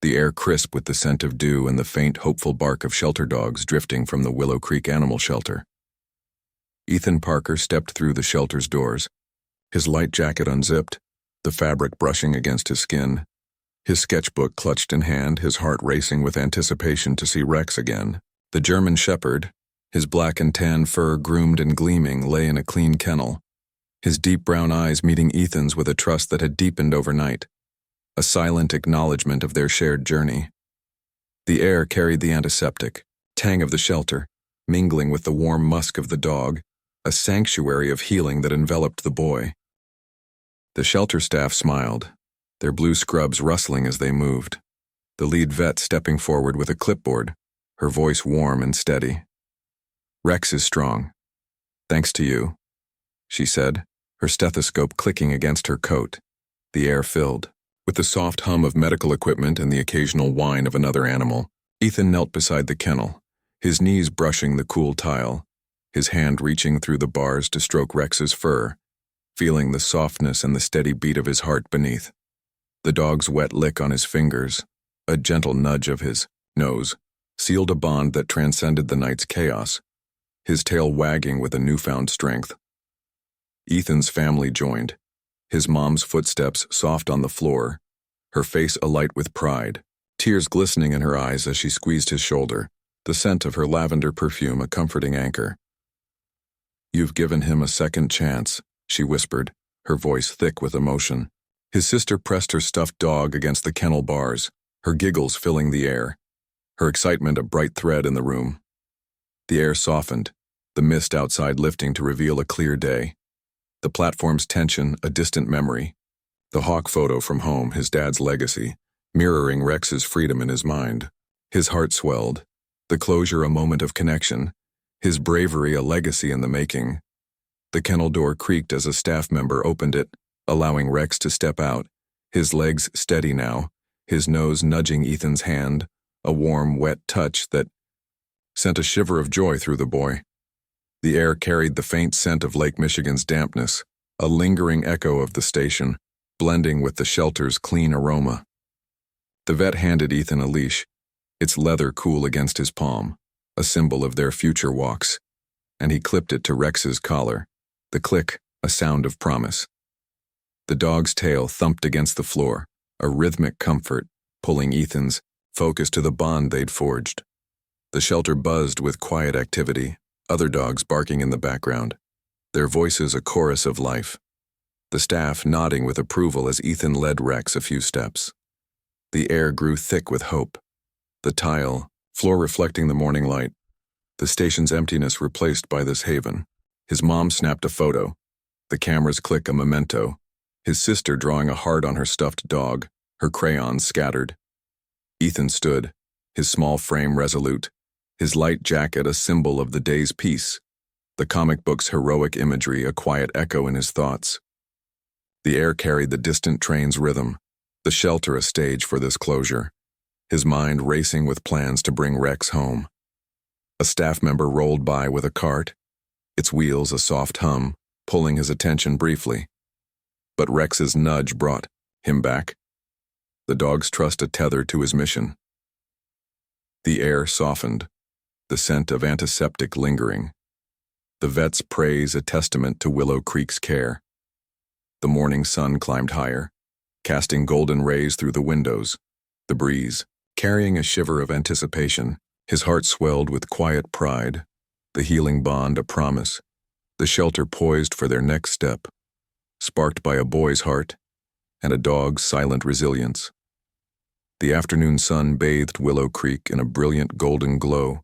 the air crisp with the scent of dew and the faint, hopeful bark of shelter dogs drifting from the Willow Creek Animal Shelter. Ethan Parker stepped through the shelter's doors, his light jacket unzipped, the fabric brushing against his skin, his sketchbook clutched in hand, his heart racing with anticipation to see Rex again. The German Shepherd, his black and tan fur groomed and gleaming, lay in a clean kennel, his deep brown eyes meeting Ethan's with a trust that had deepened overnight, a silent acknowledgement of their shared journey. The air carried the antiseptic, tang of the shelter, mingling with the warm musk of the dog, a sanctuary of healing that enveloped the boy. The shelter staff smiled, their blue scrubs rustling as they moved, the lead vet stepping forward with a clipboard, her voice warm and steady. "Rex is strong. Thanks to you," she said, her stethoscope clicking against her coat. The air filled, with the soft hum of medical equipment and the occasional whine of another animal. Ethan knelt beside the kennel, his knees brushing the cool tile, his hand reaching through the bars to stroke Rex's fur, feeling the softness and the steady beat of his heart beneath. The dog's wet lick on his fingers, a gentle nudge of his nose, sealed a bond that transcended the night's chaos, his tail wagging with a newfound strength. Ethan's family joined, his mom's footsteps soft on the floor, her face alight with pride, tears glistening in her eyes as she squeezed his shoulder, the scent of her lavender perfume a comforting anchor. "You've given him a second chance," she whispered, her voice thick with emotion. His sister pressed her stuffed dog against the kennel bars, her giggles filling the air, her excitement a bright thread in the room. The air softened, the mist outside lifting to reveal a clear day. The platform's tension, a distant memory. The hawk photo from home, his dad's legacy, mirroring Rex's freedom in his mind. His heart swelled, the closure a moment of connection, his bravery a legacy in the making. The kennel door creaked as a staff member opened it, allowing Rex to step out, his legs steady now, his nose nudging Ethan's hand, a warm, wet touch that sent a shiver of joy through the boy. The air carried the faint scent of Lake Michigan's dampness, a lingering echo of the station, blending with the shelter's clean aroma. The vet handed Ethan a leash, its leather cool against his palm, a symbol of their future walks, and he clipped it to Rex's collar, the click, a sound of promise. The dog's tail thumped against the floor, a rhythmic comfort, pulling Ethan's focus to the bond they'd forged. The shelter buzzed with quiet activity, other dogs barking in the background, their voices a chorus of life. The staff nodding with approval as Ethan led Rex a few steps. The air grew thick with hope. The tile, floor reflecting the morning light, the station's emptiness replaced by this haven. His mom snapped a photo, the camera's click a memento, his sister drawing a heart on her stuffed dog, her crayons scattered. Ethan stood, his small frame resolute, his light jacket a symbol of the day's peace, the comic book's heroic imagery a quiet echo in his thoughts. The air carried the distant train's rhythm, the shelter a stage for this closure, his mind racing with plans to bring Rex home. A staff member rolled by with a cart, its wheels a soft hum, pulling his attention briefly. But Rex's nudge brought him back. The dog's trust a tether to his mission. The air softened, the scent of antiseptic lingering. The vet's praise a testament to Willow Creek's care. The morning sun climbed higher, casting golden rays through the windows, the breeze, carrying a shiver of anticipation. His heart swelled with quiet pride, the healing bond a promise, the shelter poised for their next step, sparked by a boy's heart and a dog's silent resilience. The afternoon sun bathed Willow Creek in a brilliant golden glow,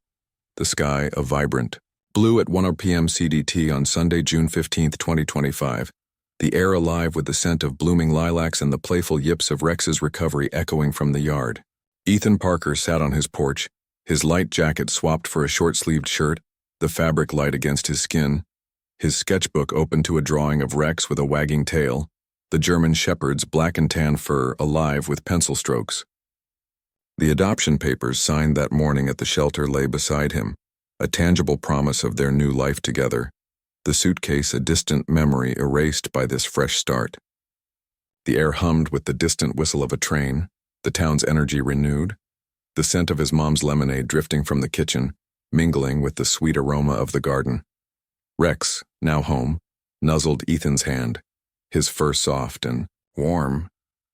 the sky a vibrant blue at 1 p.m. CDT on Sunday, June 15, 2025, the air alive with the scent of blooming lilacs and the playful yips of Rex's recovery echoing from the yard. Ethan Parker sat on his porch, his light jacket swapped for a short-sleeved shirt, the fabric light against his skin, his sketchbook open to a drawing of Rex with a wagging tail, the German Shepherd's black and tan fur alive with pencil strokes. The adoption papers signed that morning at the shelter lay beside him, a tangible promise of their new life together, the suitcase a distant memory erased by this fresh start. The air hummed with the distant whistle of a train, the town's energy renewed, the scent of his mom's lemonade drifting from the kitchen, mingling with the sweet aroma of the garden. Rex, now home, nuzzled Ethan's hand, his fur soft and warm,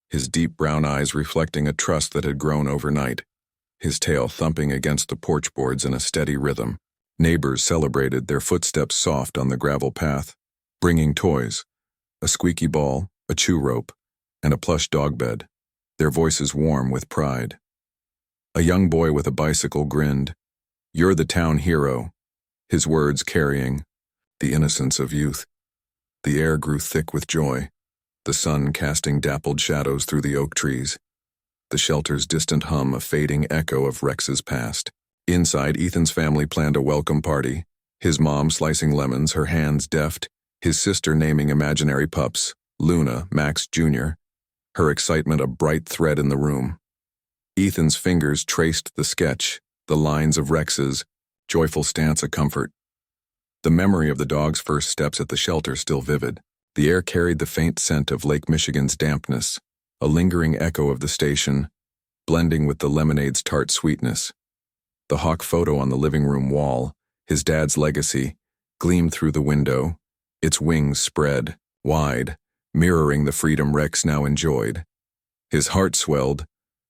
his deep brown eyes reflecting a trust that had grown overnight, his tail thumping against the porch boards in a steady rhythm. Neighbors celebrated, their footsteps soft on the gravel path, bringing toys, a squeaky ball, a chew rope, and a plush dog bed, their voices warm with pride. A young boy with a bicycle grinned, "You're the town hero," his words carrying the innocence of youth. The air grew thick with joy, the sun casting dappled shadows through the oak trees, the shelter's distant hum a fading echo of Rex's past. Inside, Ethan's family planned a welcome party, his mom slicing lemons, her hands deft, his sister naming imaginary pups, Luna, Max Jr., her excitement a bright thread in the room. Ethan's fingers traced the sketch, the lines of Rex's joyful stance a comfort. The memory of the dog's first steps at the shelter still vivid. The air carried the faint scent of Lake Michigan's dampness, a lingering echo of the station, blending with the lemonade's tart sweetness. The Hawk photo on the living room wall, his dad's legacy, gleamed through the window, its wings spread, wide, mirroring the freedom Rex now enjoyed. His heart swelled,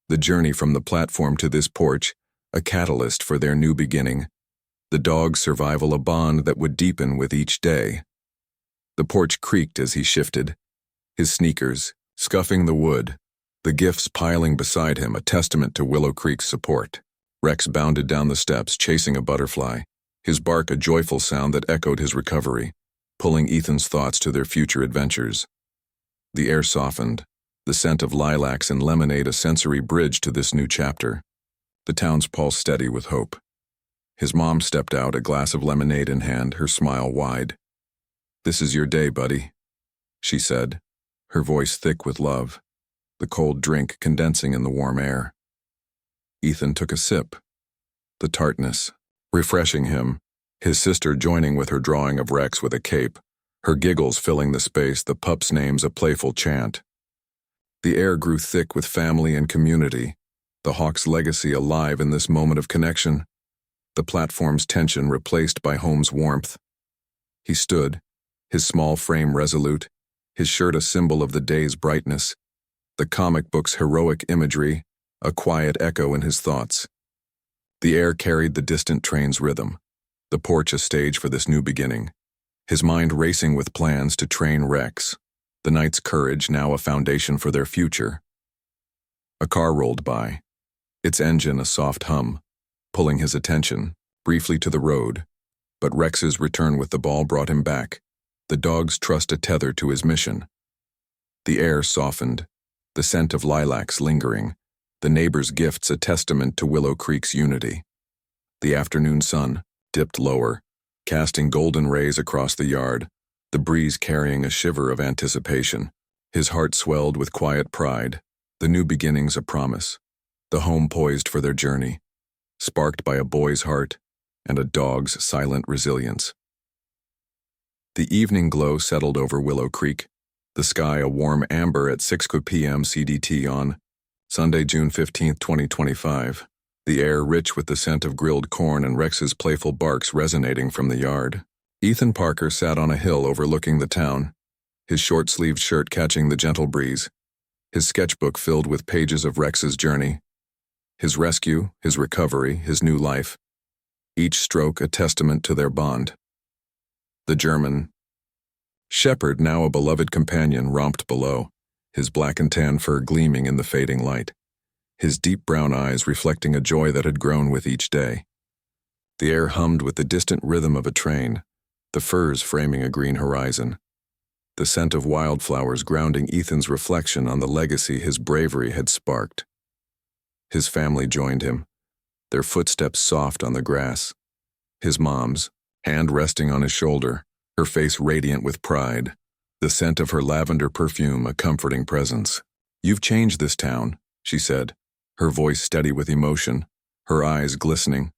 the journey from the platform to this porch, a catalyst for their new beginning, the dog's survival a bond that would deepen with each day. The porch creaked as he shifted, his sneakers scuffing the wood, the gifts piling beside him a testament to Willow Creek's support. Rex bounded down the steps, chasing a butterfly, his bark a joyful sound that echoed his recovery, pulling Ethan's thoughts to their future adventures. The air softened, the scent of lilacs and lemonade a sensory bridge to this new chapter. The town's pulse steady with hope. His mom stepped out, a glass of lemonade in hand, her smile wide. "This is your day, buddy," she said, her voice thick with love, the cold drink condensing in the warm air. Ethan took a sip, the tartness refreshing him, his sister joining with her drawing of Rex with a cape, her giggles filling the space, the pup's names a playful chant. The air grew thick with family and community, the Hawk's legacy alive in this moment of connection, the platform's tension replaced by home's warmth. He stood, his small frame resolute, his shirt a symbol of the day's brightness, the comic book's heroic imagery, a quiet echo in his thoughts. The air carried the distant train's rhythm, the porch a stage for this new beginning, his mind racing with plans to train Rex, the night's courage now a foundation for their future. A car rolled by, its engine a soft hum, pulling his attention, briefly to the road, but Rex's return with the ball brought him back, the dog's trust a tether to his mission. The air softened, the scent of lilacs lingering, the neighbor's gifts a testament to Willow Creek's unity. The afternoon sun dipped lower, casting golden rays across the yard, the breeze carrying a shiver of anticipation. His heart swelled with quiet pride, the new beginnings a promise, the home poised for their journey, sparked by a boy's heart and a dog's silent resilience. The evening glow settled over Willow Creek, the sky a warm amber at 6 p.m. CDT on Sunday, June 15, 2025, the air rich with the scent of grilled corn and Rex's playful barks resonating from the yard. Ethan Parker sat on a hill overlooking the town, his short-sleeved shirt catching the gentle breeze, his sketchbook filled with pages of Rex's journey, his rescue, his recovery, his new life, each stroke a testament to their bond. The German shepherd, now a beloved companion, romped below, his black and tan fur gleaming in the fading light, his deep brown eyes reflecting a joy that had grown with each day. The air hummed with the distant rhythm of a train, the firs framing a green horizon, the scent of wildflowers grounding Ethan's reflection on the legacy his bravery had sparked. His family joined him, their footsteps soft on the grass, his mom's, hand resting on his shoulder, her face radiant with pride, the scent of her lavender perfume a comforting presence. "You've changed this town," she said, her voice steady with emotion, her eyes glistening.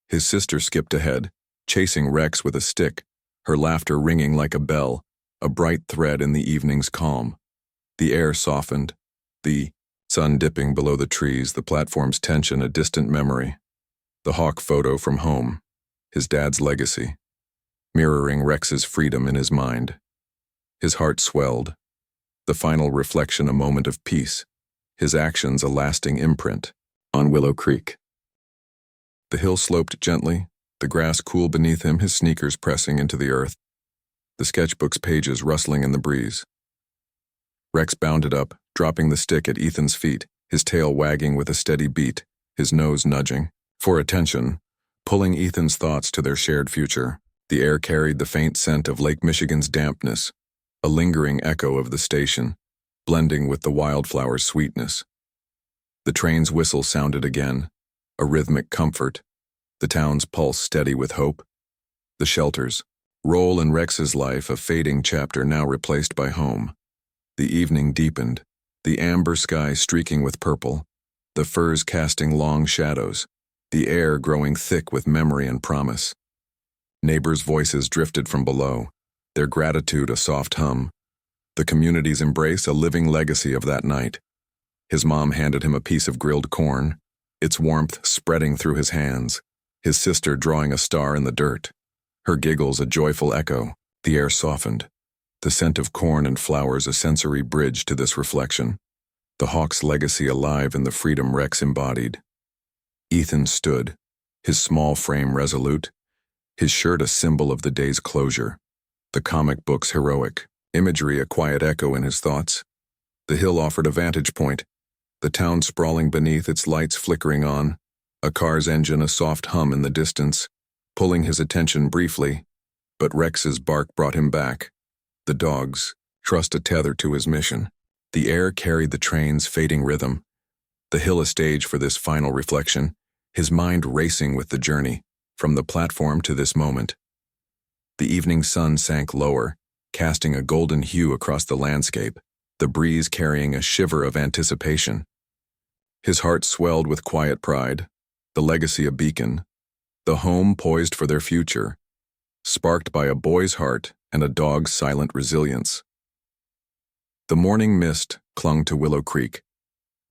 His sister skipped ahead, chasing Rex with a stick, her laughter ringing like a bell, a bright thread in the evening's calm. The air softened, the sun dipping below the trees, the platform's tension a distant memory. The Hawk photo from home, his dad's legacy, mirroring Rex's freedom in his mind. His heart swelled, the final reflection a moment of peace, his actions a lasting imprint. On Willow Creek. The hill sloped gently, the grass cool beneath him, his sneakers pressing into the earth, the sketchbook's pages rustling in the breeze. Rex bounded up, dropping the stick at Ethan's feet, his tail wagging with a steady beat, his nose nudging for attention, pulling Ethan's thoughts to their shared future. The air carried the faint scent of Lake Michigan's dampness, a lingering echo of the station, blending with the wildflower's sweetness. The train's whistle sounded again, a rhythmic comfort, the town's pulse steady with hope. The shelter's role in Rex's life a fading chapter now replaced by home. The evening deepened, the amber sky streaking with purple, the firs casting long shadows, the air growing thick with memory and promise. Neighbors' voices drifted from below, their gratitude a soft hum, the community's embrace a living legacy of that night. His mom handed him a piece of grilled corn, its warmth spreading through his hands, his sister drawing a star in the dirt, her giggles a joyful echo. The air softened, the scent of corn and flowers a sensory bridge to this reflection, the Hawk's legacy alive in the freedom Rex embodied. Ethan stood, his small frame resolute, his shirt a symbol of the day's closure, the comic book's heroic imagery a quiet echo in his thoughts. The hill offered a vantage point, the town sprawling beneath, its lights flickering on, a car's engine a soft hum in the distance, pulling his attention briefly, but Rex's bark brought him back, the dog's trust a tether to his mission. The air carried the train's fading rhythm, the hill a stage for this final reflection, his mind racing with the journey, from the platform to this moment. The evening sun sank lower, casting a golden hue across the landscape, the breeze carrying a shiver of anticipation. His heart swelled with quiet pride, the legacy a beacon, the home poised for their future, sparked by a boy's heart and a dog's silent resilience. The morning mist clung to Willow Creek,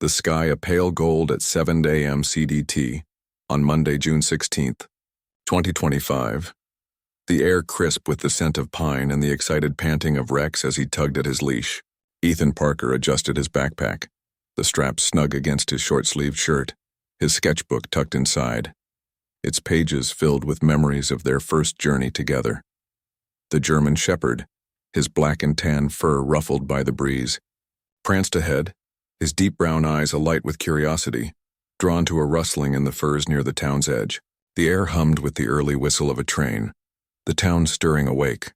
the sky a pale gold at 7 a.m. CDT on Monday, June 16, 2025. The air crisp with the scent of pine and the excited panting of Rex as he tugged at his leash. Ethan Parker adjusted his backpack, the strap snug against his short-sleeved shirt, his sketchbook tucked inside, its pages filled with memories of their first journey together. The German shepherd, his black and tan fur ruffled by the breeze, pranced ahead, his deep brown eyes alight with curiosity, drawn to a rustling in the firs near the town's edge. The air hummed with the early whistle of a train, the town stirring awake,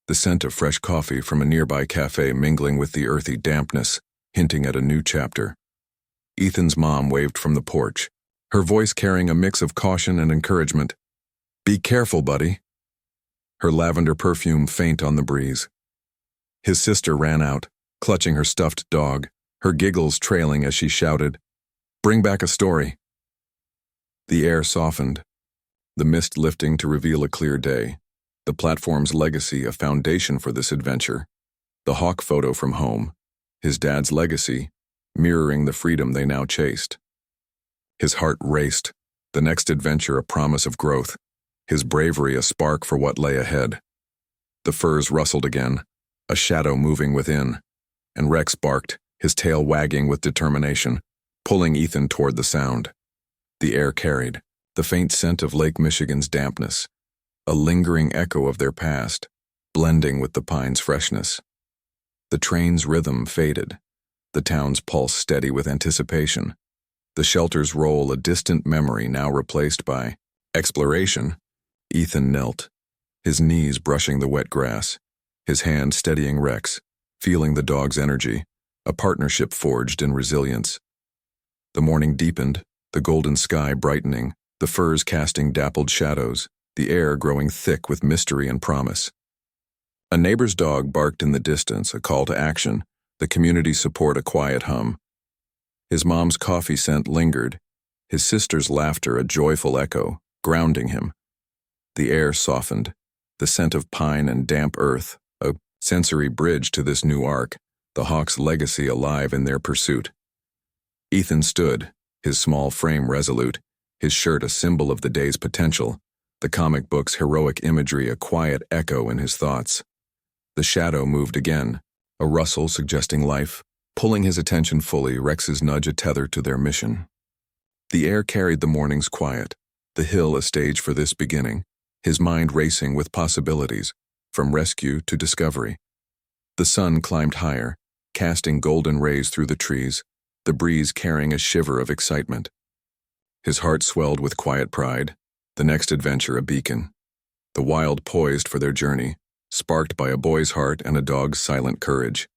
the scent of fresh coffee from a nearby cafe mingling with the earthy dampness, hinting at a new chapter. Ethan's mom waved from the porch, her voice carrying a mix of caution and encouragement. "Be careful, buddy." Her lavender perfume faint on the breeze. His sister ran out, clutching her stuffed dog, her giggles trailing as she shouted, "Bring back a story." The air softened, the mist lifting to reveal a clear day, the platform's legacy a foundation for this adventure, the hawk photo from home, his dad's legacy, mirroring the freedom they now chased. His heart raced, the next adventure a promise of growth, his bravery a spark for what lay ahead. The firs rustled again, a shadow moving within, and Rex barked, his tail wagging with determination, pulling Ethan toward the sound. The air carried, the faint scent of Lake Michigan's dampness, a lingering echo of their past, blending with the pine's freshness. The train's rhythm faded, the town's pulse steady with anticipation, the shelter's role a distant memory now replaced by exploration. Ethan knelt, his knees brushing the wet grass, his hand steadying Rex, feeling the dog's energy, a partnership forged in resilience. The morning deepened, the golden sky brightening, the firs casting dappled shadows, the air growing thick with mystery and promise. A neighbor's dog barked in the distance, a call to action, the community support a quiet hum. His mom's coffee scent lingered, his sister's laughter a joyful echo, grounding him. The air softened, the scent of pine and damp earth, a sensory bridge to this new arc, the hawk's legacy alive in their pursuit. Ethan stood, his small frame resolute, his shirt a symbol of the day's potential, the comic book's heroic imagery a quiet echo in his thoughts. The shadow moved again, a rustle suggesting life, pulling his attention fully, Rex's nudge a tether to their mission. The air carried the morning's quiet, the hill a stage for this beginning, his mind racing with possibilities, from rescue to discovery. The sun climbed higher, casting golden rays through the trees, the breeze carrying a shiver of excitement. His heart swelled with quiet pride, the next adventure a beacon. The wild poised for their journey, sparked by a boy's heart and a dog's silent courage.